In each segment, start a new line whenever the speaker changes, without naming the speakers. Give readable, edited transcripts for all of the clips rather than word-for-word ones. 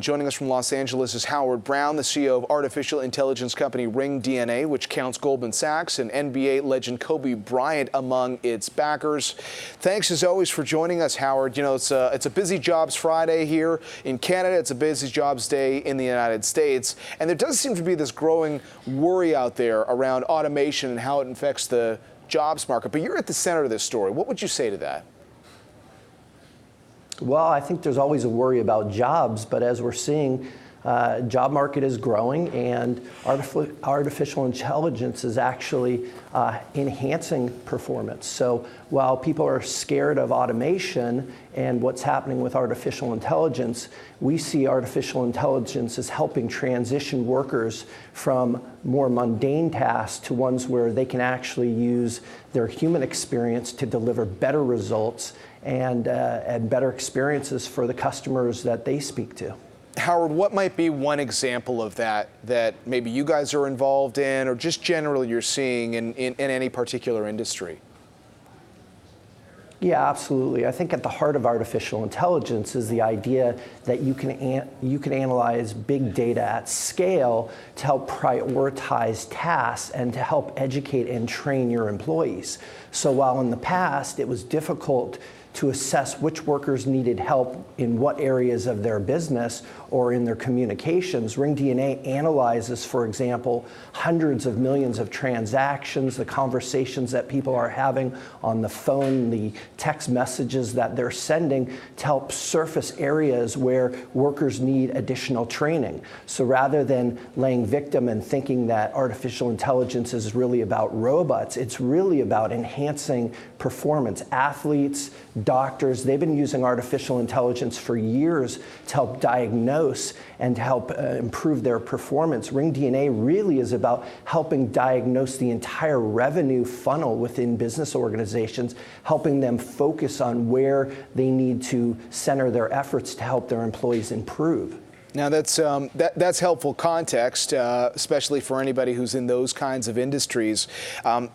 Joining us from Los Angeles is Howard Brown, the CEO of artificial intelligence company RingDNA, which counts Goldman Sachs and NBA legend Kobe Bryant among its backers. Thanks as always for joining us, Howard. You know, it's a busy jobs Friday here in Canada. It's a busy jobs day in the United States. And there does seem to be this growing worry out there around automation and how it affects the jobs market. But you're at the center of this story. What would you say to that?
Well, I think there's always a worry about jobs, but as we're seeing, job market is growing, and artificial intelligence is actually enhancing performance. So while people are scared of automation and what's happening with artificial intelligence, we see artificial intelligence as helping transition workers from more mundane tasks to ones where they can actually use their human experience to deliver better results and better experiences for the customers that they speak to.
Howard, what might be one example of that maybe you guys are involved in, or just generally you're seeing in any particular industry?
Yeah, absolutely. I think at the heart of artificial intelligence is the idea that you can analyze big data at scale to help prioritize tasks and to help educate and train your employees. So while in the past it was difficult to assess which workers needed help in what areas of their business or in their communications, RingDNA analyzes, for example, hundreds of millions of transactions, the conversations that people are having on the phone, the text messages that they're sending, to help surface areas where workers need additional training. So rather than laying victim and thinking that artificial intelligence is really about robots, it's really about enhancing performance. Athletes, doctors, they've been using artificial intelligence for years to help diagnose and to help improve their performance. RingDNA really is about helping diagnose the entire revenue funnel within business organizations, helping them focus on where they need to center their efforts to help their employees improve.
Now that's helpful context, especially for anybody who's in those kinds of industries.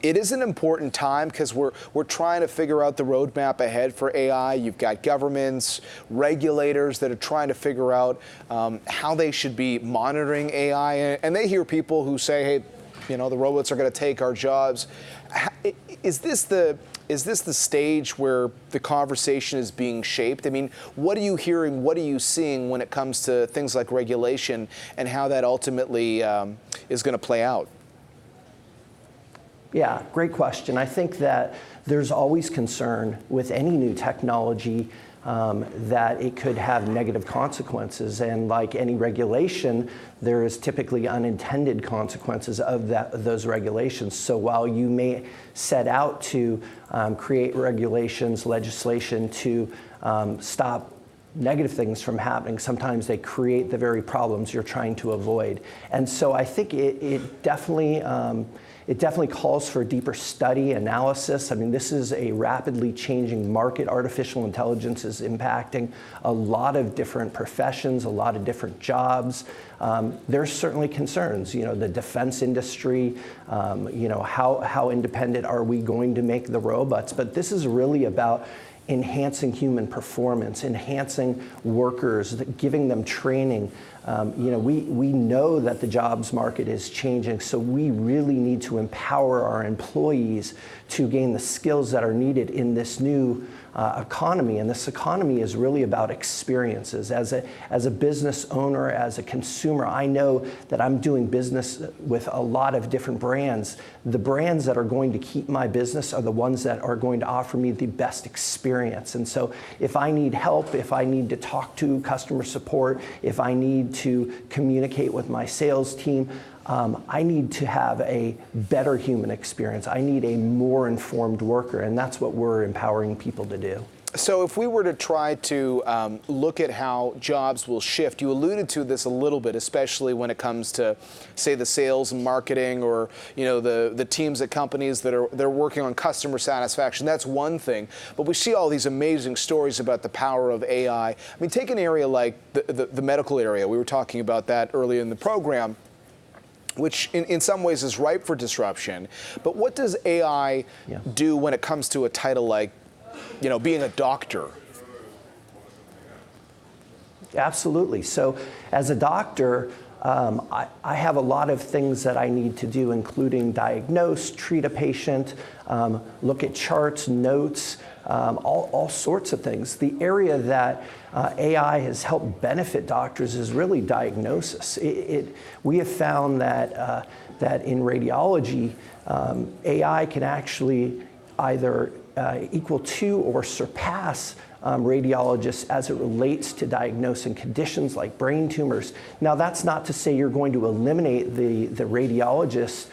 It is an important time because we're trying to figure out the roadmap ahead for AI. You've got governments, regulators that are trying to figure out how they should be monitoring AI, and they hear people who say, "Hey, you know, the robots are going to take our jobs." Is this the stage where the conversation is being shaped? I mean, what are you hearing, what are you seeing when it comes to things like regulation and how that ultimately is going to play out?
Yeah, great question. I think that there's always concern with any new technology that it could have negative consequences. And like any regulation, there is typically unintended consequences of those regulations. So while you may set out to create regulations, legislation to stop negative things from happening, sometimes they create the very problems you're trying to avoid. And so I think it definitely calls for deeper study, analysis. I mean, this is a rapidly changing market. Artificial intelligence is impacting a lot of different professions, a lot of different jobs. There's certainly concerns, you know, the defense industry, you know, how independent are we going to make the robots? But this is really about enhancing human performance, enhancing workers, giving them training. You know, we know that the jobs market is changing, so we really need to empower our employees to gain the skills that are needed in this new economy. And this economy is really about experiences. As a business owner, as a consumer, I know that I'm doing business with a lot of different brands. The brands that are going to keep my business are the ones that are going to offer me the best experience. And so if I need help, if I need to talk to customer support, if I need to communicate with my sales team, I need to have a better human experience. I need a more informed worker, and that's what we're empowering people to do.
So if we were to try to look at how jobs will shift, you alluded to this a little bit, especially when it comes to, say, the sales and marketing, or, you know, the teams at companies they're working on customer satisfaction. That's one thing. But we see all these amazing stories about the power of AI. I mean, take an area like the medical area. We were talking about that earlier in the program, which in some ways is ripe for disruption. But what does AI do when it comes to a title like, you know, being a doctor?
Absolutely. So as a doctor, I have a lot of things that I need to do, including diagnose, treat a patient, look at charts, notes, all sorts of things. The area that AI has helped benefit doctors is really diagnosis. We have found that, that in radiology, AI can actually either equal to or surpass radiologists as it relates to diagnosing conditions like brain tumors. Now, that's not to say you're going to eliminate the radiologist's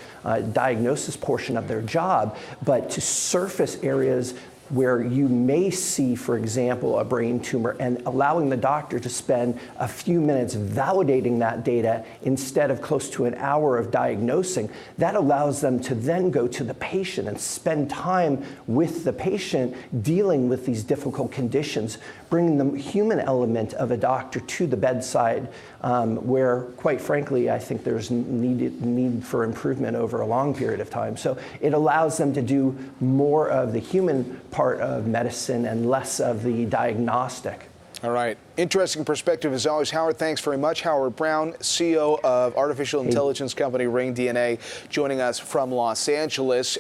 diagnosis portion of their job, but to surface areas where you may see, for example, a brain tumor, and allowing the doctor to spend a few minutes validating that data instead of close to an hour of diagnosing, that allows them to then go to the patient and spend time with the patient dealing with these difficult conditions, bringing the human element of a doctor to the bedside, where, quite frankly, I think there's need for improvement over a long period of time. So it allows them to do more of the human part of medicine and less of the diagnostic.
All right. Interesting perspective as always. Howard, thanks very much. Howard Brown, CEO of artificial intelligence company RingDNA, joining us from Los Angeles.